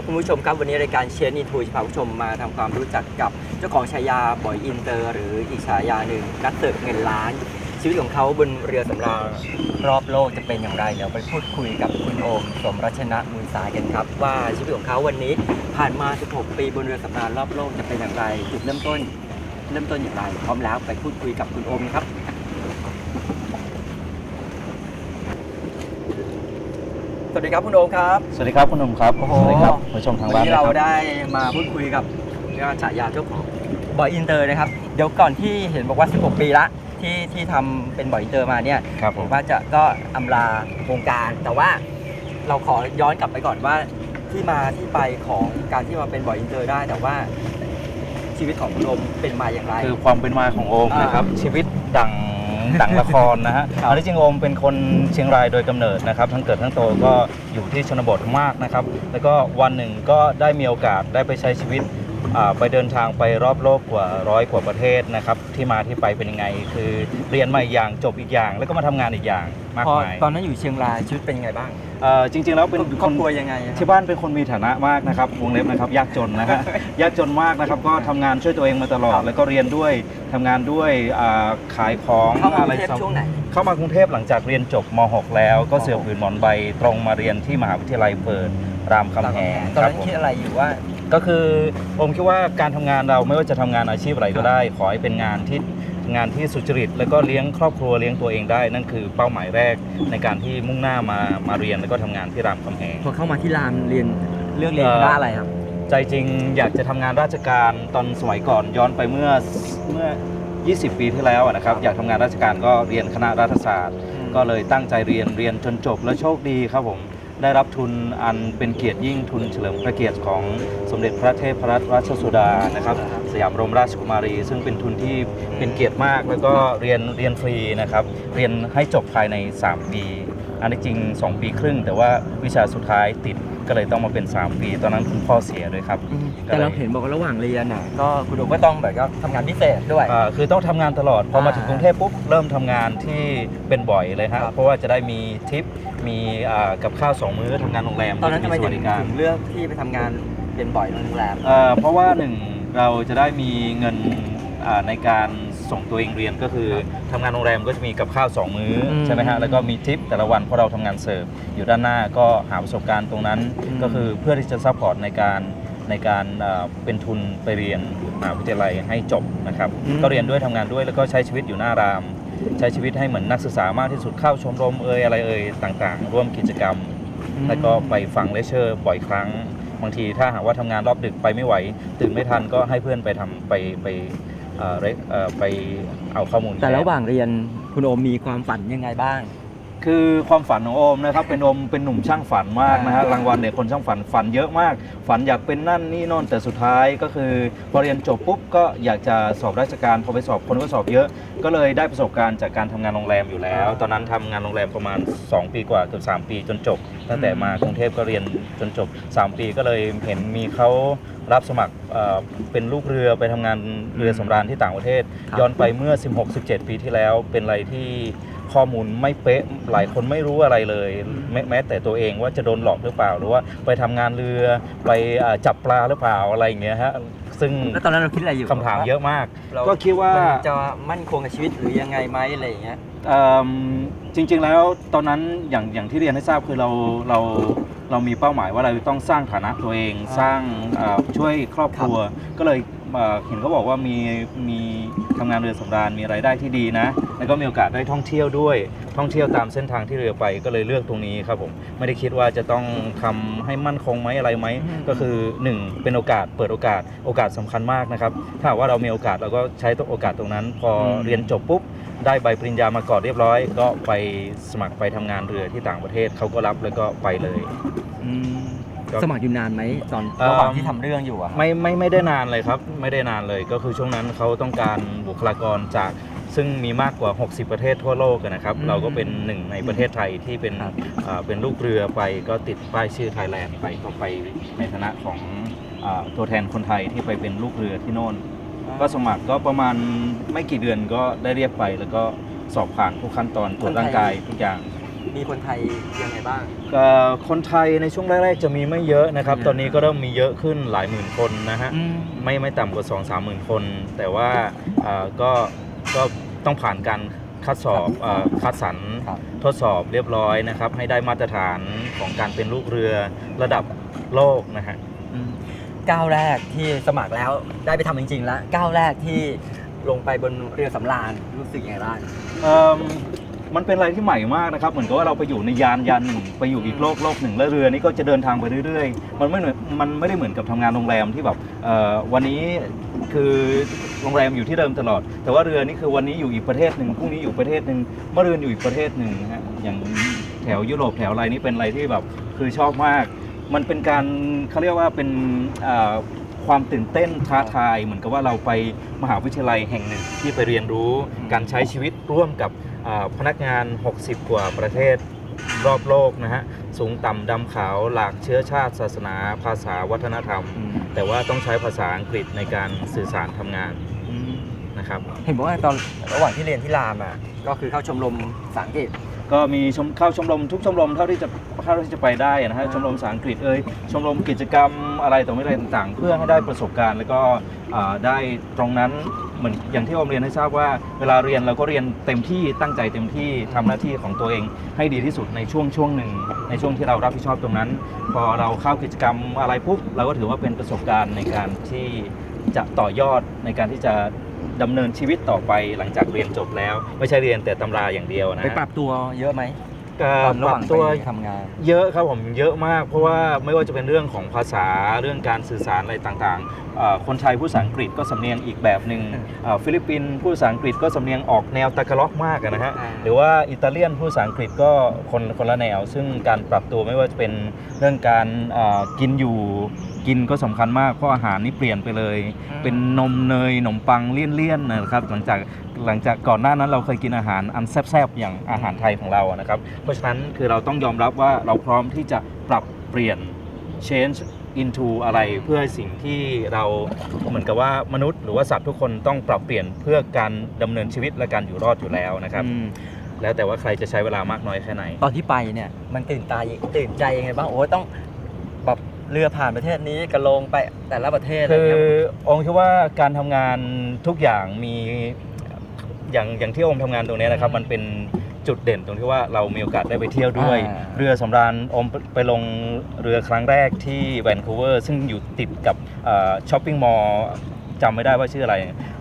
คุณผู้ชมครับวันนี้รายการเชียร์นีทูจะพาคุณผู้ชมมาทำความรู้จักกับเจ้าของฉายาบอยอินเตอร์หรืออีกฉายาหนึ่งนักเสิร์ฟเงินล้านชีวิตของเขาบนเรือสำราญรอบโลกจะเป็นอย่างไรเดี๋ยวไปพูดคุยกับคุณโอมสมรัชนะมูลสายกันครับว่าชีวิตของเขาวันนี้ผ่านมา16 ปีบนเรือสำราญรอบโลกจะเป็นอย่างไรจุดเริ่มต้นอย่างไรพร้อมแล้วไปพูดคุยกับคุณโอมครับสวัสดีครับคุณโอมครับสวัสดีครับคุณหนุ่มครับสวัสดีครับผู้ชมทางบ้านวันนี้เราได้มาพูดคุยกับฉายาเจ้าของบอยอินเตอร์นะครับเดี๋ยวก่อนที่เห็นบอกว่า16 ปีละที่ทำเป็นบอยอินเตอร์มาเนี่ยผมว่าจะก็อำลาวงการแต่ว่าเราขอย้อนกลับไปก่อนว่าที่มาที่ไปของการที่มาเป็นบอยอินเตอร์ได้แต่ว่าชีวิตของคุณโอมเป็นมาอย่างไรคือความเป็นมาของโอมนะครับชีวิตดังละครนะฮะอันที่จริงโอมเป็นคนเชียงรายโดยกำเนิดนะครับทั้งเกิดทั้งโตก็อยู่ที่ชนบทมากนะครับแล้วก็วันหนึ่งก็ได้มีโอกาสได้ไปใช้ชีวิตไปเดินทางไปรอบโลกกว่า100 กว่าประเทศนะครับที่มาที่ไปเป็นยังไงคือเรียนมาอีกอย่างจบอีกอย่างแล้วก็มาทำงานอีกอย่างมากมายตอนนั้นอยู่เชียงรายชีวิตเป็นยังไงบ้างจริงๆแล้วเป็นครอบครัวยังไงที่บ้านเป็นคนมีฐานะมากนะครับวงเล็บนะครับยากจนนะฮะ ยากจนมากนะครับก็ทำงานช่วยตัวเองมาตลอดแล้วก็เรียนด้วยทำงานด้วยขายของอะไรช่วงไหนเข้ามากรุงเทพหลังจากเรียนจบม.6 แล้วก็เสือผืนหมอนใบตรงมาเรียนที่มหาวิทยาลัยเปิดรามคำแหงตอนนั้นคิดอะไรอยู่ว่าก็คือผมคิดว่าการทำงานเราไม่ว่าจะทำงานอาชีพอะไรก็ได้ขอให้เป็นงานที่สุจริตแล้วก็เลี้ยงครอบครัวเลี้ยงตัวเองได้นั่นคือเป้าหมายแรกในการที่มุ่งหน้ามาเรียนแล้วก็ทำงานที่รามคำแหงพอเข้ามาที่รามเรียนเรื่องเรียนคณะอะไรครับใจจริงอยากจะทำงานราชการตอนสมัยก่อนย้อนไปเมื่อ20 ปีที่แล้วนะครับอยากทำงานราชการก็เรียนคณะรัฐศาสตร์ก็เลยตั้งใจเรียนจนจบและโชคดีครับผมได้รับทุนอันเป็นเกียรติยิ่งทุนเฉลิมพระเกียรติของสมเด็จพระเทพรัตนราชสุดานะครับสยามบรมราชกุมารีซึ่งเป็นทุนที่เป็นเกียรติมากแล้วก็เรียนฟรีนะครับเรียนให้จบภายใน3 ปีอันที่จริง2 ปีครึ่งแต่ว่าวิชาสุดท้ายติดก็เลยต้องมาเป็น3 ปีตอนนั้นคุณพ่อเสียด้วยครับแต่เราเห็นบอกว่าระหว่างเรียนก็คุณโอก็ต้องแบบทำงานพิเศษด้วยคือต้องทำงานตลอดพอมาถึงกรุงเทพปุ๊บเริ่มทำงานที่เป็นบ่อยเลยครับเพราะว่าจะได้มีทิปมีกับข้าว2 มื้อทำงานโรงแรมตอนนั้นทำไมถึงเลือกที่ไปทำงานเป็นบ่อยโรงแรมเพราะว่า1เราจะได้มีเงินในการส่งตัวเองเรียนก็คือทำงานโรงแรมก็จะมีกับข้าว2 มื้อใช่ไหมฮะแล้วก็มีทิปแต่ละวันเพราะเราทำงานเสิร์ฟอยู่ด้านหน้าก็หาประสบการณ์ตรงนั้นก็คือเพื่อที่จะซัพพอร์ตในการเป็นทุนไปเรียนมหาวิทยาลัยให้จบนะครับก็เรียนด้วยทำงานด้วยแล้วก็ใช้ชีวิตอยู่หน้ารามใช้ชีวิตให้เหมือนนักศึกษามากที่สุดเข้าชมรมอะไรต่างๆร่วมกิจกรรมแล้วก็ไปฟังเลคเชอร์บ่อยครั้งบางทีถ้าหากว่าทำงานรอบดึกไปไม่ไหวตื่นไม่ทันก็ให้เพื่อนไปเอาข้อมูลแต่ระหว่างเรียนคุณโอมมีความฝันยังไงบ้างคือความฝันของโอมนะครับเป็นโอมเป็นหนุ่มช่างฝันมากนะฮะรางวัลเด็กคนช่างฝันเยอะมากฝันอยากเป็นนั่นนี่โน่นแต่สุดท้ายก็คือพอเรียนจบปุ๊บก็อยากจะสอบราชการพอไปสอบคนก็สอบเยอะก็เลยได้ประสบการณ์จากการทำงานโรงแรมอยู่แล้วตอนนั้นทำงานโรงแรมประมาณ2 ปีกว่าเกือบ3 ปีจนจบตั้งแต่มากรุงเทพก็เรียนจนจบ3 ปีก็เลยเห็นมีเขารับสมัครเป็นลูกเรือไปทำงานเรือสำราญที่ต่างประเทศย้อนไปเมื่อ 16-17 ปีที่แล้วเป็นอะไรที่ข้อมูลไม่เป๊ะหลายคนไม่รู้อะไรเลยแม้แต่ตัวเองว่าจะโดนหลอกหรือเปล่าหรือว่าไปทำงานเรือไปจับปลาหรือเปล่าอะไรอย่างเงี้ยฮะซึ่งแล้วตอนนั้นเราคิดอะไรอยู่คำถามเยอะมากก็คิดว่าจะมั่นคงกับชีวิตหรือยังไงไหมอะไรอย่างเงี้ยจริงๆแล้วตอนนั้นอย่างที่เรียนให้ทราบคือเรามีเป้าหมายว่าเราต้องสร้างฐานะตัวเองสร้างช่วยครอบครัวก็เลยเห็นเขาบอกว่ามีทำงานเรือสำราญมีรายได้ที่ดีนะแล้วก็มีโอกาสได้ท่องเที่ยวด้วยท่องเที่ยวตามเส้นทางที่เรือไปก็เลยเลือกตรงนี้ครับผมไม่ได้คิดว่าจะต้องทำให้มั่นคงไหมอะไรไหมก็คือ1เป็นโอกาสเปิดโอกาสสำคัญมากนะครับถ้าว่าเรามีโอกาสเราก็ใช้โอกาสตรงนั้นพอเรียนจบปุ๊บได้ใบปริญญามาก่อนเรียบร้อยก็ไปสมัครไปทำงานเรือที่ต่างประเทศเขาก็รับแล้วก็ไปเลยสมัครอยู่นานไหมตอนระหว่างที่ทำเรื่องอยู่อะไม่ได้นานเลยครับไม่ได้นานเลยก็คือช่วงนั้นเขาต้องการบุคลากรจากซึ่งมีมากกว่า60 ประเทศทั่วโลกนะครับเราก็เป็นหนึ่งในประเทศไทยที่เป็นลูกเรือไปก็ติดป้ายชื่อไทยแลนด์ไปก็ไปในฐานะของตัวแทนคนไทยที่ไปเป็นลูกเรือที่โน่นก็สมัครก็ประมาณไม่กี่เดือนก็ได้เรียกไปแล้วก็สอบผ่านทุกขั้นตอนตรวจร่างกายทุกอย่าง มีคนไทยยังไงบ้าง คนไทยในช่วงแรกๆจะมีไม่เยอะนะครับ ตอนนี้ก็เริ่มมีเยอะขึ้นหลายหมื่นคนนะฮะไม่ต่ำกว่า 2-3 หมื่นคน แต่ว่าก็ต้องผ่านการคัดสอบคัดสรร ครับ ทดสอบเรียบร้อยนะครับให้ได้มาตรฐานของการเป็นลูกเรือระดับโลกนะฮะ ก้าวแรกที่สมัครแล้วได้ไปทำจริงๆแล้วก้าวแรกที่ลงไปบนเรือสำราญรู้สึกยังไงบ้าง มันเป็นอะไรที่ใหม่มากนะครับเหมือนกับว่าเราไปอยู่ในยานหนึ่งไปอยู่อีกโลกหนึ่งแล้วเรือนี้ก็จะเดินทางไปเรื่อยๆมันไม่ได้เหมือนกับทำงานโรงแรมที่แบบวันนี้คือโรงแรมอยู่ที่เดิมตลอด แต่ว่าเรือนี่คือวันนี้อยู่อีกประเทศหนึ่งพรุ่งนี้อยู่ประเทศหนึ่งเมื่อเรือนอยู่อีกประเทศหนึ่งนะฮะอย่างแถวยุโรปแถวอะไรนี่เป็นอะไรที่แบบคือชอบมากมันเป็นการเขาเรียกว่าเป็นความตื่นเต้นท้าทายเหมือนกับว่าเราไปมหาวิทยาลัยแห่งหนึ่งที่ไปเรียนรู้การใช้ชีวิตร่วมกับพนักงาน 60 กว่าประเทศรอบโลกนะฮะสูงต่ำดำขาวหลากเชื้อชาติศาสนาภาษาวัฒนธรรม แต่ว่าต้องใช้ภาษาอังกฤษในการสื่อสารทำงานนะครับ เห็นบอกว่าตอนระหว่างที่เรียนที่รามก็คือเข้าชมรมภาษาอังกฤษ ก็มีเข้าชมรมทุกชมรมเท่าที่จะไปได้นะฮะชมรมภาษาอังกฤษชมรมกิจกรรมอะไรต่อไม่อะไรต่างๆ เพื่อให้ได้ประสบการณ์แล้วก็ได้ตรงนั้นเหมือนอย่างที่ผมเรียนให้ทราบว่าเวลาเรียนเราก็เรียนเต็มที่ตั้งใจเต็มที่ทำหน้าที่ของตัวเองให้ดีที่สุดในช่วงหนึ่งในช่วงที่เรารับผิดชอบตรงนั้น พอเราเข้ากิจกรรมอะไรปุ๊บเราก็ถือว่าเป็นประสบการณ์ในการที่จะต่อยอดในการที่จะดำเนินชีวิตต่อไปหลังจากเรียนจบแล้วไม่ใช่เรียนแต่ตำราอย่างเดียวนะ ไปปรับตัวเยอะไหม การปรับตัว ทำงาน เยอะครับผมเยอะมากเพราะว่าไม่ว่าจะเป็นเรื่องของภาษาเรื่องการสื่อสารอะไรต่างๆคนไทยพูดภาษาอังกฤษก็สำเนียงอีกแบบหนึ่งฟิลิปปินส์พูดภาษาอังกฤษก็สำเนียงออกแนวตะกะล็อกมากนะฮะหรือว่าอิตาเลียนพูดภาษาอังกฤษก็คนละแนวซึ่งการปรับตัวไม่ว่าจะเป็นเรื่องการกินอยู่กินก็สำคัญมากเพราะอาหารนี่เปลี่ยนไปเลย เป็นนมเนยขนมปังเลี่ยนๆนะครับหลังจากก่อนหน้านั้นเราเคยกินอาหารอันแซ่บๆอย่างอาหารไทยของเรานะครับเพราะฉะนั้นคือเราต้องยอมรับว่าเราพร้อมที่จะปรับเปลี่ยน change into อะไรเพื่อสิ่งที่เราเหมือนกับว่ามนุษย์หรือว่าสัตว์ทุกคนต้องปรับเปลี่ยนเพื่อการดำเนินชีวิตและการอยู่รอดอยู่แล้วนะครับแล้วแต่ว่าใครจะใช้เวลามากน้อยแค่ไหนตอนที่ไปเนี่ยมันตื่นใจยังไงบ้างโอ้ต้องแบบเรือผ่านประเทศนี้กระลงไปแต่ละประเทศคือองค์คิดว่าการทำงานทุกอย่างมีอย่างที่องค์ทำงานตรงนี้นะครับมันเป็นจุดเด่นตรงที่ว่าเรามีโอกาสได้ไปเที่ยวด้วยเรือสำราญอมไปลงเรือครั้งแรกที่แวนคูเวอร์ซึ่งอยู่ติดกับช้อปปิ้งมอลล์จำไม่ได้ว่าชื่ออะไร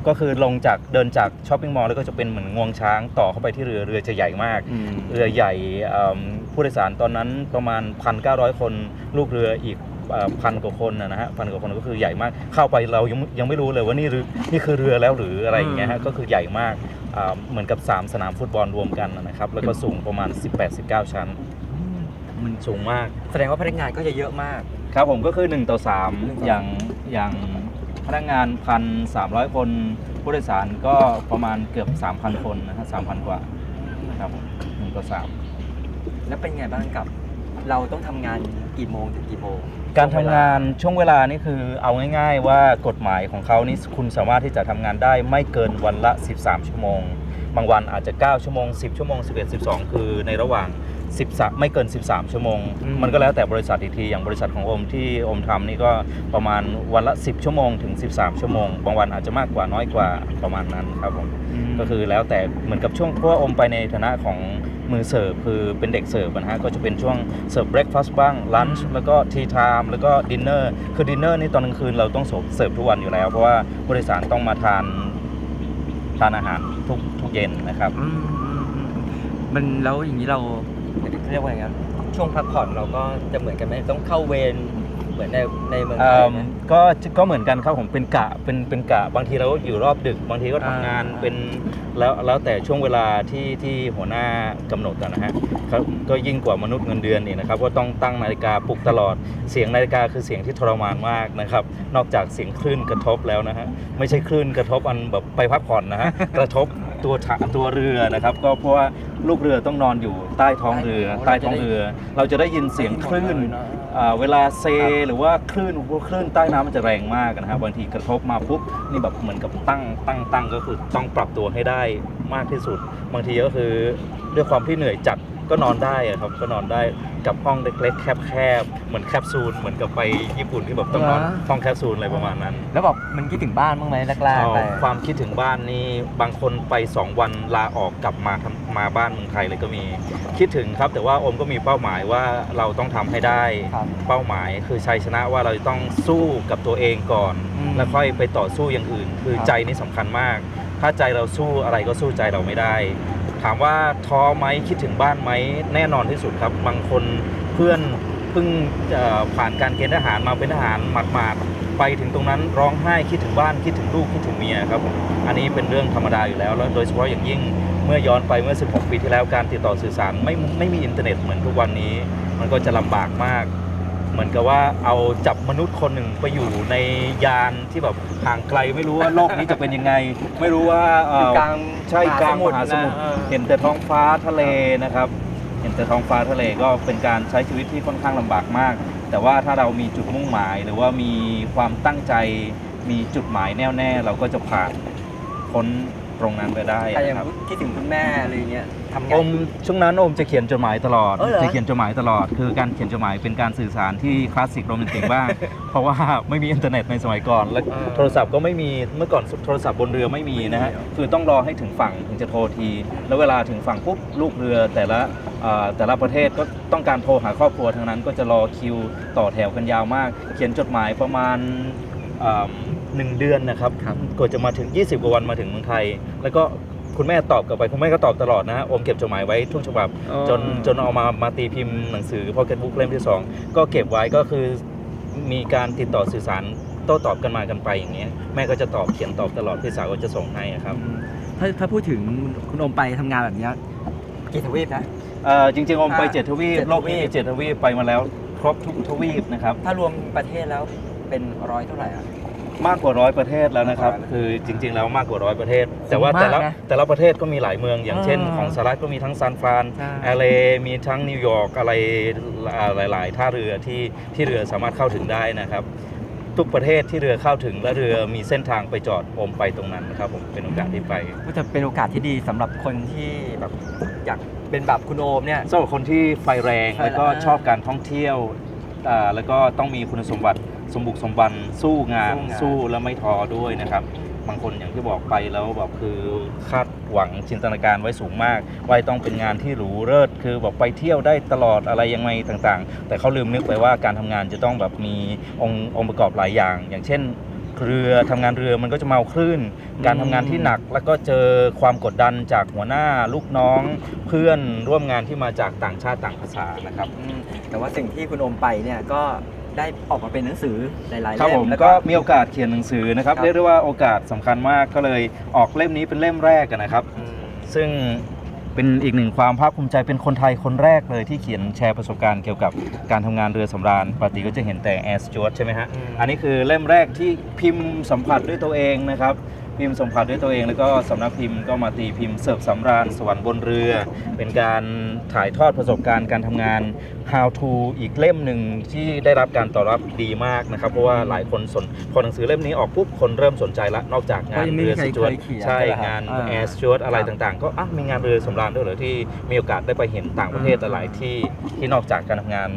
ก็คือเดินจากช้อปปิ้งมอลล์แล้วก็จะเป็นเหมือนงวงช้างต่อเข้าไปที่เรือจะใหญ่มากเรือใหญ่ผู้โดยสารตอนนั้นประมาณ 1,900 คนลูกเรืออีก1,000 กว่าคนนะฮะ1,000 กว่าคนก็คือใหญ่มากเข้าไปเรายังไม่รู้เลยว่านี่คือเรือแล้วหรืออะไรอย่างเงี้ยฮะก็คือใหญ่มากเหมือนกับ3สนามฟุตบอลรวมกันนะครับแล้วก็สูงประมาณ 18-19 ชั้นมันสูงมากแสดงว่าพนักงานก็จะเยอะมากครับผมก็คือ1 ต่อ 3อย่างพนักงาน 1,300 คนผู้โดยสารก็ประมาณเกือบ 3,000 คนนะฮะ 3,000 กว่านะครับ1 ต่อ 3แล้วเป็นไงบ้างกับเราต้องทำงานกี่โมงถึงกี่โมงการทำงานช่วงเวลานี่คือเอาง่ายๆว่ากฎหมายของเขานี่คุณสามารถที่จะทำงานได้ไม่เกินวันละ13 ชั่วโมงบางวันอาจจะ9 ชั่วโมง10 ชั่วโมง11 12คือในระหว่างไม่เกิน13 ชั่วโมงมันก็แล้วแต่บริษัทอีกทีอย่างบริษัทของอมที่อมทำนี่ก็ประมาณวันละ10 ชั่วโมงถึง13 ชั่วโมงบางวันอาจจะมากกว่าน้อยกว่าประมาณนั้นครับผมก็คือแล้วแต่เหมือนกับช่วงเพราะว่าอมไปในฐานะของมือเสิร์ฟคือเป็นเด็กเสิร์ฟนะฮะก็จะเป็นช่วงเสิร์ฟเบรคฟาสต์บ้างลันช์แล้วก็ทีไทม์แล้วก็ดินเนอร์คือดินเนอร์นี่ตอนกลางคืนเราต้องเสิร์ฟทุกวันอยู่แล้วเพราะว่าผู้โดยสารต้องมาทานอาหารทุกเย็นนะครับมันแล้วอย่างนี้เราเรียกว่าไงครับช่วงพักผ่อนเราก็จะเหมือนกันไหมต้องเข้าเวรเหมือนในเมืองไทยก็เหมือนกันครับผมเป็นกะบางทีเราก็อยู่รอบดึกบางทีก็ทำงานเป็นแล้วแต่ช่วงเวลาที่หัวหน้ากำหนดนะฮะก็ยิ่งกว่ามนุษย์เงินเดือนนี่นะครับก็ต้องตั้งนาฬิกาปลุกตลอดเสียงนาฬิกาคือเสียงที่ทรมานมากนะครับนอกจากเสียงคลื่นกระทบแล้วนะฮะไม่ใช่คลื่นกระทบอันแบบไปพักผ่อนนะฮะกระทบตัวเรือนะครับก็เพราะว่าลูกเรือต้องนอนอยู่ใต้ท้องเรือเราจะได้ยินเสียงคลื่นเวลาเซหรือว่าคลื่นใต้น้ำมันจะแรงมากนะครับบางทีกระทบมาปุ๊บนี่แบบเหมือนกับตั้งก็คือต้องปรับตัวให้ได้มากที่สุดบางทีก็คือด้วยความที่เหนื่อยจัด ก็นอนได้อะครับก็นอนได้กับห้องเล็กๆแคบๆเหมือนแคปซูลเหมือนกับไปญี่ปุ่นที่แบบต้องนอนห้องแคปซูลอะไรประมาณนั้น แล้วแบบมันคิดถึงบ้านบ้างไหมแรกๆไป ความคิดถึงบ้านนี่บางคนไป2 วันลาออกกลับมามาบ้านเมืองไทยเลยก็มีคิดถึงครับแต่ว่าโอมก็มีเป้าหมายว่าเราต้องทำให้ได้ ครับ เป้าหมายคือชัยชนะว่าเราต้องสู้กับตัวเองก่อน แล้วค่อยไปต่อสู้อย่างอื่น คือ ครับ ใจนี่สำคัญมาก ถ้าใจเราสู้อะไรก็สู้ใจเราไม่ได้ ถามว่าท้อไหมคิดถึงบ้านไหมแน่นอนที่สุดครับบางคนเพื่อนเพิ่งผ่านการเกณฑ์ทหารมาเป็นทหารหมาดๆไปถึงตรงนั้นร้องไห้คิดถึงบ้านคิดถึงลูกคิดถึงเมียครับผมอันนี้เป็นเรื่องธรรมดาอยู่แล้วแล้วโดยเฉพาะอย่างยิ่งเมื่อย้อนไปเมื่อ 16 ปีที่แล้วการติดต่อสื่อสารไม่มีอินเทอร์เน็ตเหมือนทุกวันนี้ มันก็จะลำบากมาก เหมือนกับว่าเอาจับมนุษย์คนหนึ่งไปอยู่ในยานที่แบบห่างไกลไม่รู้ว่าโลกนี้จะเป็นยังไง ไม่รู้ว่า กลาง ใช่กลางมหาสมุทร นะ เห็นแต่ท้องฟ้าทะเลนะครับเห็นแต่ท้องฟ้าทะเลก็เป็นการใช้ชีวิตที่ค่อนข้างลำบากมาก แต่ว่าถ้าเรามีจุดมุ่งหมายหรือว่ามีความตั้งใจมีจุดหมายแน่วแน่เราก็จะผ่านพ้นตรงนั้นไปได้ แต่อย่าง นะครับ คิดถึงคุณแม่อะไรเงี้ยทำไง โอมช่วงนั้นโอมจะเขียนจดหมายตลอด เหรอ จะเขียนจดหมายตลอด คือการเขียนจดหมายเป็นการสื่อสารที่คลาสสิกโรแมนติกบ้าง เพราะว่าไม่มีอินเทอร์เน็ตในสมัยก่อน และโทรศัพท์ก็ไม่มีเมื่อก่อนโทรศัพท์บนเรือไม่มีนะฮะคือต้องรอให้ถึงฝั่งถึงจะโทรที แล้วเวลาถึงฝั่งปุ๊บลูกเรือแต่ละประเทศก็ต้องการโทรหาครอบครัวทั้งนั้นก็จะรอคิวต่อแถวกันยาวมาก เขียนจดหมายประมาณ1 เดือนนะครับกว่าจะมาถึง20 กว่าวันมาถึงเมืองไทย แล้วก็คุณแม่ตอบกลับไปคุณแม่ก็ตอบตลอดนะฮะโอมเก็บจดหมายไว้ทุกฉบับจนเอามาตีพิมพ์หนังสือ Pocket Book เล่มที่ 2 ก็เก็บไว้ก็คือมีการติดต่อสื่อสารโต้ตอบกันมากันไปอย่างเงี้ยแม่ก็จะตอบเขียนตอบตลอดพี่สาวก็จะส่งให้อะครับ ถ้าพูดถึงคุณโอมไปทำงานแบบเนี้ยกี่ทวีปนะ จริงๆโอมไป7 ทวีป 7 โลกนี้มี7 ทวีปไปมาแล้วครบทุกทวีปนะครับ ถ้ารวมประเทศแล้วเป็นร้อยเท่าไหร่อ่ะ มากกว่า100 ประเทศแล้วนะครับ คือจริง ๆ แล้วมากกว่า100 ประเทศ แต่ว่า สูงมากนะ แต่ละประเทศก็มีหลายเมือง อย่างเช่นของสหรัฐก็มีทั้งซานฟราน ใช่ LA มีทั้งนิวยอร์กอะไรหลายๆท่าเรือที่เรือสามารถเข้าถึงได้นะครับ ทุกประเทศที่เรือเข้าถึงและเรือมีเส้นทางไปจอดโอมไปตรงนั้นนะครับผมเป็นโอกาสที่ไป ก็จะเป็นโอกาสที่ดีสำหรับคนที่แบบอยากเป็นแบบคุณโอมเนี่ย สำหรับคนที่ไฟแรง ไฟแรง แล้วก็ชอบการท่องเที่ยวแล้วก็ต้องมีคุณสมบัติสมบุกสมบันสู้งานสู้แล้วไม่ท้อด้วยนะครับบางคนอย่างที่บอกไปแล้วแบบคือคาดหวังจินตนาการไว้สูงมากว่าต้องเป็นงานที่หรูเลิศคือแบบไปเที่ยวได้ตลอดอะไรยังไงต่างๆ แต่เขาลืมนึกไปว่าการทำงานจะต้องแบบมีองค์ประกอบหลายอย่าง อย่างเช่นเรือทำงานเรือมันก็จะเมาคลื่นการทำงานที่หนักแล้วก็เจอความกดดันจากหัวหน้าลูกน้องเพื่อนร่วมงานที่มาจากต่างชาติต่างภาษานะครับ แต่ว่าสิ่งที่คุณโอมไปเนี่ยก็ได้ออกมาเป็นหนังสือหลายๆ ครับ เล่ ผม ม แล้ว ก็มีโอกาสเขียนหนังสือนะครับ ครับ เรียกได้ว่าโอกาสสำคัญมากก็เลยออกเล่มนี้เป็นเล่มแรกนะครับ ซึ่งเป็นอีกหนึ่งความภาคภูมิใจเป็นคนไทยคนแรกเลยที่เขียนแชร์ประสบการณ์เกี่ยวกับการทำงานเรือสำราญปกติก็จะเห็นแต่แอร์สจวตใช่ไหมฮะ อันนี้คือเล่มแรกที่พิมพ์สัมผัสด้วยตัวเองนะครับพิมพ์สัมผัสด้วยตัวเองแล้วก็สำนักพิมพ์ก็มาตีพิมพ์เสิร์ฟสำราญสวรรค์บนเรือ เป็นการถ่ายทอดประสบการณ์การทำงาน How to อีกเล่มหนึ่งที่ได้รับการตอบรับดีมากนะครับเพราะว่าหลายคนพอหนังสือเล่มนี้ออกปุ๊บคนเริ่มสนใจละนอกจากงานเรือสจวตใช่งานแอร์สจวตอะไรต่างๆ ก็มีงานเรือสำราญด้วยเหรอที่มีโอกาสได้ไปเห็นต่างประเทศหลายที่นอกจากการทำงาน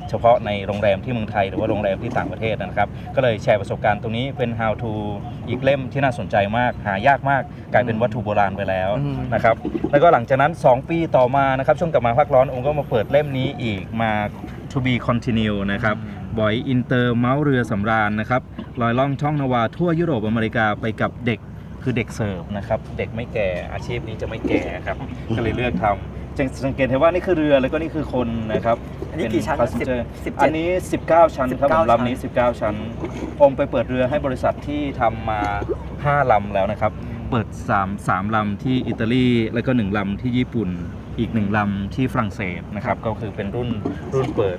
เฉพาะในโรงแรมที่เมืองไทยหรือว่าโรงแรมที่ต่างประเทศนะครับก็เลยแชร์ประสบการณ์ตรงนี้เป็น How to อีกเล่มที่น่าสนใจมากหายากมากกลายเป็นวัตถุโบราณไปแล้วนะครับแล้วก็หลังจากนั้น 2 ปีต่อมานะครับช่วงกลับมาภาคร้อนองค์ก็มาเปิดเล่มนี้อีกมา To be continue นะครับบ่อยอินเตอร์เมาส์เรือสำราญนะครับลอยล่องท่องนาวาทั่วยุโรปอเมริกาไปกับเด็กคือเด็กเสิร์ฟนะครับเด็กไม่แก่อาชีพนี้จะไม่แก่ครับก็เลยเลือกทำสังเกตเห็นว่านี่คือเรือแล้วก็นี่คือคนนะครับ อันนี้กี่ชั้น 10 อันนี้ 19 ชั้นครับผมลำนี้ 19 ชั้นผมไปเปิดเรือให้บริษัทที่ทำมา 5 ลำแล้วนะครับเปิด3ลำที่อิตาลีแล้วก็1ลำที่ญี่ปุ่นอีก1ลำที่ฝรั่งเศสนะครับก็คือเป็นรุ่นเปิด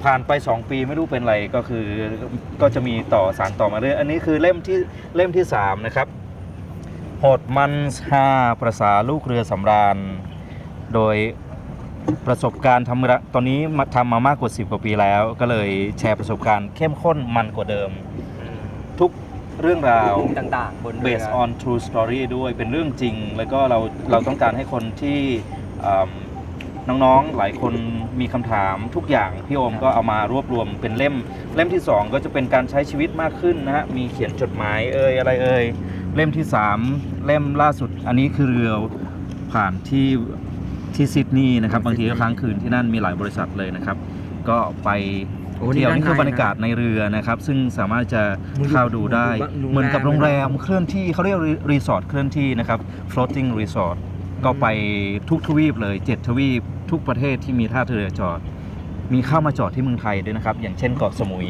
ผ่านไป2 ปีไม่รู้เป็นอะไรก็คือก็จะมีสารต่อมาเรื่อยอันนี้คือเล่มที่3นะครับโหดมัน5ภาษาลูกเรือสำราญโดยประสบการณ์ตอนนี้ทำมามากกว่า10 กว่าปีแล้วก็เลยแชร์ประสบการณ์เข้มข้นมันกว่าเดิมทุกเรื่องราวต่างๆบนเรือ based on true story ด้วยเป็นเรื่องจริงแล้วก็เราต้องการให้คนที่ น้องๆหลายคนมีคำถามทุกอย่างพี่โอมก็เอามารวบรวมเป็นเล่มที่ 2 ก็จะเป็นการใช้ชีวิตมากขึ้นนะฮะมีเขียนจดหมายอะไรเล่มที่ 3 เล่มล่าสุดอันนี้คือเรือผ่านที่ซิดนีย์นะครับบางทีก็ค้างคืนที่นั่นมีหลายบริษัทเลยนะครับก็ไปเที่ยวนี่คือบรรยากาศในเรือนะครับซึ่งสามารถจะเข้าดูได้เหมือนกับโรงแรมเคลื่อนที่เขาเรียกรีสอร์ทเคลื่อนที่นะครับ floating resort ก็ไปทุกทวีปเลย7ทวีปทุกประเทศที่มีท่าเรือจอดมีเข้ามาจอดที่เมืองไทยด้วยนะครับอย่างเช่นเกาะสมุย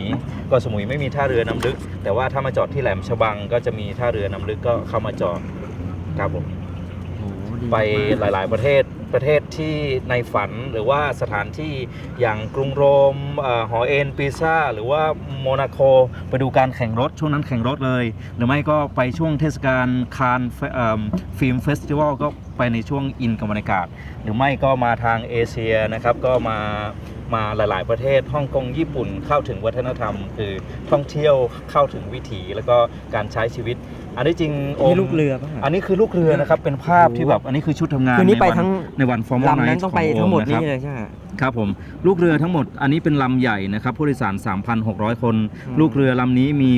ไม่มีท่าเรือน้ำลึกแต่ว่าถ้ามาจอดที่แหลมฉบังก็จะมีท่าเรือน้ำลึกก็เข้ามาจอดครับผมไปหลายๆประเทศที่ในฝันหรือว่าสถานที่อย่างกรุงโรมหอเอ็นปิซ่าหรือว่าโมนาโกไปดูการแข่งรถช่วงนั้นแข่งรถเลยหรือไม่ก็ไปช่วงเทศกาลคานฟิล์มเฟสติวัลก็ไปในช่วงอินกับบรรยากาศหรือไม่ก็มาทางเอเชียนะครับก็มาหลายๆประเทศฮ่องกงญี่ปุ่นเข้าถึงวัฒนธรรมคือท่องเที่ยวเข้าถึงวิถีแล้วก็การใช้ชีวิตอันนี้จริงนี่ลูกเรือป่ะอันนี้คือลูกเรือนะครับเป็นภาพที่แบบอันนี้คือชุดทำงานคือนี่ไปทั้งในวันฟอร์มอลไนท์ ต้องไปทั้งหมดนี้เลยใช่ไหมครับผมลูกเรือทั้งหมดอันนี้เป็นลำใหญ่นะครับผู้โดยสาร 3,600 คนลูกเรือลำนี้มี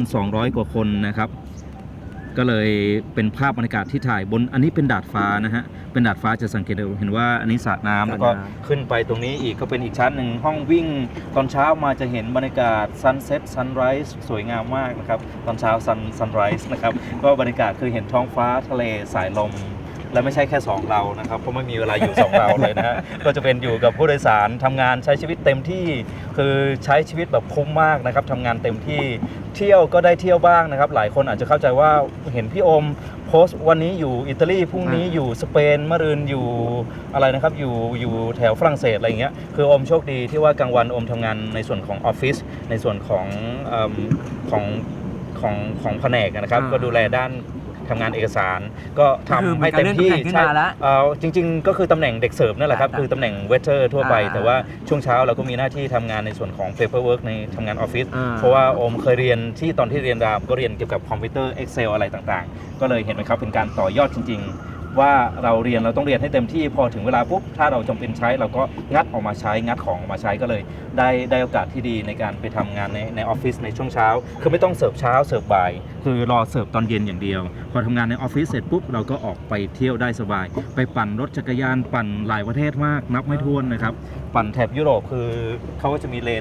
1,200 กว่าคนนะครับก็เลยเป็นภาพบรรยากาศที่ถ่ายบนอันนี้เป็นดาดฟ้านะฮะเป็นดาดฟ้าจะสังเกตเห็นว่าอันนี้สระน้ำแล้วก็ขึ้นไปตรงนี้อีกก็เป็นอีกชั้นหนึ่งห้องวิ่งตอนเช้ามาจะเห็นบรรยากาศซันเซ็ตซันไรส์สวยงามมากนะครับตอนเช้าซันไรส์นะครับก็บรรยากาศคือเห็นท้องฟ้าทะเลสายลมและไม่ใช่แค่2เรานะครับเพราะไม่มีเวลาอยู่2เราเลยนะฮะก็จะเป็นอยู่กับผู้โดยสารทำงานใช้ชีวิตเต็มที่คือใช้ชีวิตแบบคุ้มมากนะครับทำงานเต็มที่เที่ยวก็ได้เที่ยวบ้างนะครับหลายคนอาจจะเข้าใจว่าเห็นพี่โอมโพสต์วันนี้อยู่อิตาลีพรุ่งนี้อยู่สเปนมะรืนอยู่อะไรนะครับอยู่แถวฝรั่งเศสอะไรอย่างเงี้ยคือโอมโชคดีที่ว่ากลางวันโอมทำงานในส่วนของออฟฟิศในส่วนของแผนกนะครับก็ดูแลด้านทำงานเอกสารก็ทำให้เต็มที่ใช่จริงๆก็คือตำแหน่งเด็กเสิร์ฟนั่นแหละครับคือตำแหน่งเวเทอร์ทั่วไปแต่ว่าช่วงเช้าเราก็มีหน้าที่ทำงานในส่วนของ paperwork ในทำงานออฟฟิศเพราะว่าโอมเคยเรียนที่ตอนที่เรียนรามก็เรียนเกี่ยวกับคอมพิวเตอร์ Excel อะไรต่างๆก็เลยเห็นไหมครับเป็นการต่อยอดจริงๆว่าเราต้องเรียนให้เต็มที่พอถึงเวลาปุ๊บถ้าเราจำเป็นใช้เราก็งัดออกมาใช้งัดของออกมาใช้ก็เลยได้โอกาสที่ดีในการไปทำงานในออฟฟิศในช่วงเช้าคือไม่ต้องเสิร์ฟเช้าเสิร์ฟบ่ายคือรอเสิร์ฟตอนเย็นอย่างเดียวพอทำงานในออฟฟิศเสร็จปุ๊บเราก็ออกไปเที่ยวได้สบายไปปั่นรถจักรยานปั่นหลายประเทศมากนับไม่ถ้วนนะครับปั่นแถบยุโรปคือเขาก็จะมีเล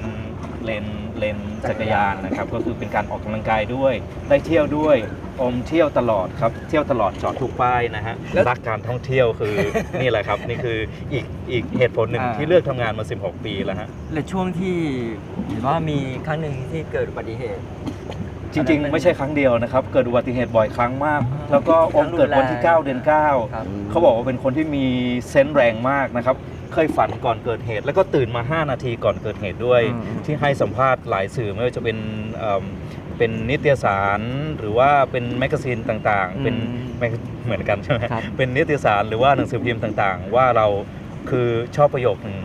นจักรยานนะครับก็คือเป็นการออกกำลังกายด้วยได้เที่ยวด้วยอมเที่ยวตลอดครับเที่ยวตลอดจอดทุกป้ายนะฮะรักการท่องเที่ยวคือ นี่แหละครับนี่คืออีกเหตุผลหนึ่งที่เลือกทำงานมา16 ปีแล้วฮะและช่วงที่เห็นว่ามีครั้งหนึ่งที่เกิดอุบัติเหตุจริงๆไม่ใช่ครั้งเดียวนะครับเกิดอุบัติเหตุบ่อยครั้งมากแล้วก็อมเกิดวันที่9 เดือน 9เขาบอกว่าเป็นคนที่มีเซนส์แรงมากนะครับเคยฝันก่อนเกิดเหตุแล้วก็ตื่นมา5 นาทีก่อนเกิดเหตุด้วยที่ให้สัมภาษณ์หลายสื่อไม่ว่าจะเป็นนิตยสารหรือว่าเป็นแมกกาซีนต่างๆเป็นเหมือนกันใช่ไหมเป็นนิตยสารหรือว่าหนังสือพิมพ์ต่างๆว่าเราคือชอบประโยคนึง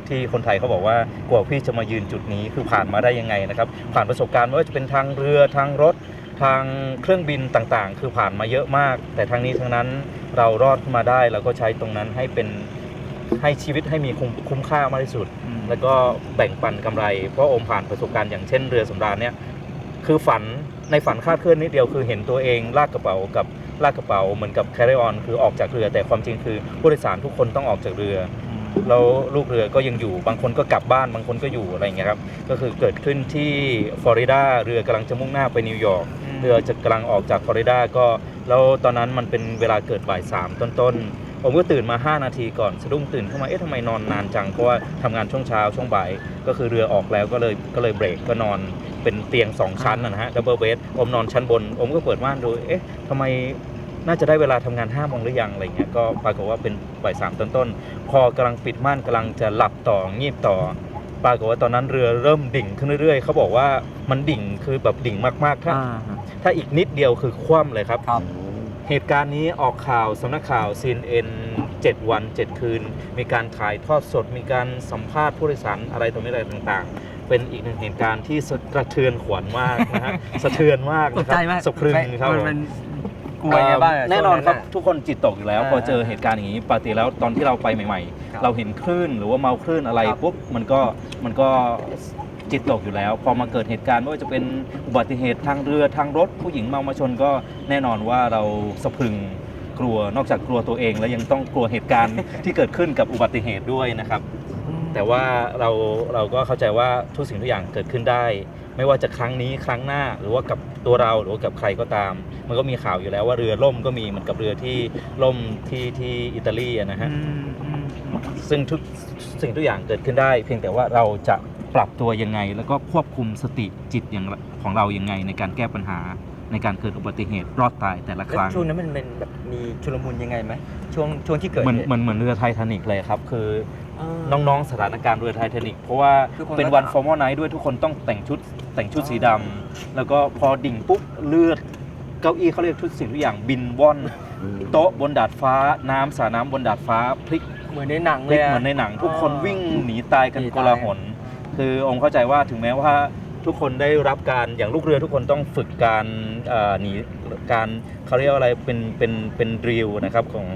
ที่คนไทยเขาบอกว่ากว่าพี่จะมายืนจุดนี้คือผ่านมาได้ยังไงนะครับผ่านประสบการณ์ไม่ว่าจะเป็นทางเรือทางรถทางเครื่องบินต่างๆคือผ่านมาเยอะมากแต่ทั้งนี้ทั้งนั้นเรารอดมาได้เราก็ใช้ตรงนั้นให้ชีวิตให้มีคุ้มค่ามากที่สุดแล้วก็แบ่งปันกำไรเพราะอมผ่านประสบการณ์อย่างเช่นเรือสำราญเนี่ยคือในฝันคาดเคลื่อนนิดเดียวคือเห็นตัวเองลากกระเป๋าเหมือนกับ carry on คือออกจากเรือแต่ความจริงคือผู้โดยสารทุกคนต้องออกจากเรือแล้วลูกเรือก็ยังอยู่บางคนก็กลับบ้านบางคนก็อยู่อะไรอย่างเงี้ยครับก็คือเกิดขึ้นที่ฟลอริดาเรือกำลังจะมุ่งหน้าไปนิวยอร์กเรือจะกำลังออกจากฟลอริดาก็แล้วตอนนั้นมันเป็นเวลาเกิดบ่าย 3ต้นผมก็ตื่นมา5 นาทีก่อนสะดุ้งตื่นขึ้นมาทำไมนอนนานจังเพราะว่าทำงานช่วงเช้าช่วงบ่ายก็คือเรือออกแล้วก็เลยเบรกก็นอนเป็นเตียง2 ชั้นนะฮะดับเบิลเบดอมนอนชั้นบนอมก็เปิดม่านดูทำไมน่าจะได้เวลาทำงาน5 โมงหรือยังอะไรเงี้ยก็ปรากฏว่าเป็นบ่าย 3ต้นพอกำลังปิดม่านกำลังจะหลับต่องีบต่อปรากฏว่าตอนนั้นเรือเริ่มดิ่งขึ้นเรื่อยๆเขาบอกว่ามันดิ่งคือแบบดิ่งมากๆถ้าอีกนิดเดียวคือคว่ำเลยครับเหตุการณ์นี้ออกข่าวสำนักข่าว CNN 7 วัน 7 คืนมีการถ่ายทอดสดมีการสัมภาษณ์ผู้โดยสารอะไรตรงนี้อะไรต่างๆเป็นอีกหนึ่งเหตุการณ์ที่สะเทือนขวัญมากนะฮะสะเทือนมากนะครับสะพรึงครับมันก กลัวยังไงบ้างะ แน่นอนครับ ช่วงะ ทุกคนจิตตกอยู่แล้ว พอเจอเหตุการณ์อย่างนี้ปกติแล้วตอนที่เราไปใหม่ ครับ ๆ เราเห็นคลื่นหรือว่าเมาคลื่นอะไร ครับ ปุ๊บมันก็จิตตกอยู่แล้ว พอมาเกิดเหตุการณ์ไม่ว่าจะเป็นอุบัติเหตุทางเรือทางรถผู้หญิงเมามาชนก็แน่นอนว่าเราสะพรึงกลัวนอกจากกลัวตัวเองแล้วยังต้องกลัวเหตุการณ์ ที่เกิดขึ้นกับอุบัติเหตุด้วยนะครับ แต่ว่าเราก็เข้าใจว่าทุกสิ่งทุกอย่างเกิดขึ้นได้ ไม่ว่าจะครั้งนี้ครั้งหน้าหรือว่ากับตัวเราหรือว่ากับใครก็ตาม มันก็มีข่าวอยู่แล้วว่าเรือล่มก็มีเหมือนกับเรือที่ล่มที่อิตาลีอะนะฮะซึ่งทุกสิ่งทุกอย่างเกิดขึ้นได้ เพียงแต่ว่าเราจะปรับตัวยังไง แล้วก็ควบคุมสติจิตอย่างของเรายังไงในการแก้ปัญหาในการเกิดอุบัติเหตุรอดตายแต่ละค แล้ว รั้ง ช่วงนั้นมันเป็นแบบมีชุลมุนยังไงไหมช่วงที่เกิด เหมือน เหตุ เหมือนเรือไททานิกเลยครับคือ เออ น้องๆสถานการณ์เรือไททานิกเพราะว่า ทุกคน เป็นวัน ก็ ฟอร์มอลไนท์ด้วยทุกคนต้องแต่งชุดสีดำแล้วก็พอดิ่งปุ๊บเลือดเก้าอี้เขาเรียกทุกสิ่งทุกอย่างบินว่อนโต๊ะบนดาดฟ้าน้ำสระน้ำบนดาดฟ้าพลิก เหมือนในหนัง พ เล ลิก ยะ เหมือนในหนัง ทุกคน อ๋อ วิ่งหนีตายกัน หนี โก ตาย ลาหลคือองค์เข้าใจว่าถึงแม้ว่าทุกคนได้รับการอย่างลูกเรือทุกคนต้องฝึกการหนีการเขาเรียกว่าอะไรเป็นดริลนะครับของ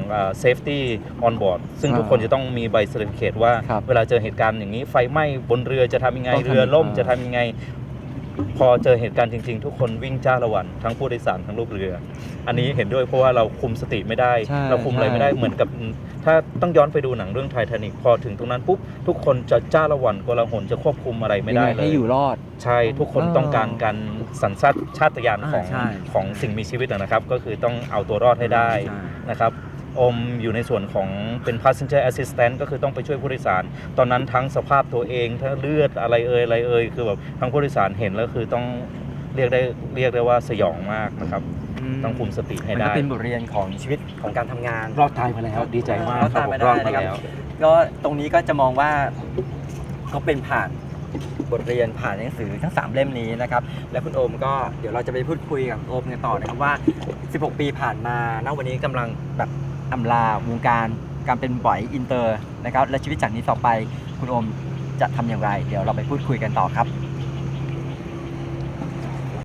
safety on board ซึ่งทุกคนจะต้องมีใบเซอร์ติฟิเคตว่า ครับ เวลาเจอเหตุการณ์อย่างนี้ไฟไหม้บนเรือจะทำยังไง ต้องทำ เรือล่ม อ่า จะทำยังไง พอเจอเหตุการณ์จริง ๆ ทุกคนวิ่งจ้าละวันทั้งผู้โดยสารทั้งลูกเรือ อันนี้เห็นด้วยเพราะว่าเราคุมสติไม่ได้ ใช่ เราคุมอะไรไม่ได้ ใช่ เหมือนกับถ้าต้องย้อนไปดูหนังเรื่องไททานิกพอถึงตรงนั้นปุ๊บทุกคนจะจ้าละวันโกลาหลจะควบคุมอะไรไม่ได้ ยังง เลย ให้อยู่รอด ใช่ทุกคนต้องการการสัญชาตญาณของ ใช่ ของสิ่งมีชีวิตนะครับ ก็คือต้องเอาตัวรอดให้ได้ ใช่ นะครับอมอยู่ในส่วนของเป็น passenger assistant ก็คือต้องไปช่วยผู้โดยสาร ตอนนั้นทั้งสภาพตัวเองทั้งเลือดอะไรอะไรคือแบบทั้งผู้โดยสารเห็นแล้วคือต้องเรียกได้ว่าสยองมากนะครับ ต้องคุมสติให้ มัน ได้ ก็เป็นบทเรียนของชีวิตของการทำงาน รอดตายมาแล้วดีใจมาก รอดตายมาได้ รอดมา นะครับ แล้ว ก็ตรงนี้ก็จะมองว่าก็เป็นผ่านบทเรียนผ่านหนังสือทั้ง 3 เล่มนี้นะครับ และคุณโอมก็เดี๋ยวเราจะไปพูดคุยกับโอมกันต่อนะครับว่า 16 ปีผ่านมาณวันนี้กำลังแบบอำลาวงการการเป็นบอยอินเตอร์นะครับและชีวิตจากนี้ต่อไปคุณโอมจะทำอย่างไร เดี๋ยวเราไปพูดคุยกันต่อครับ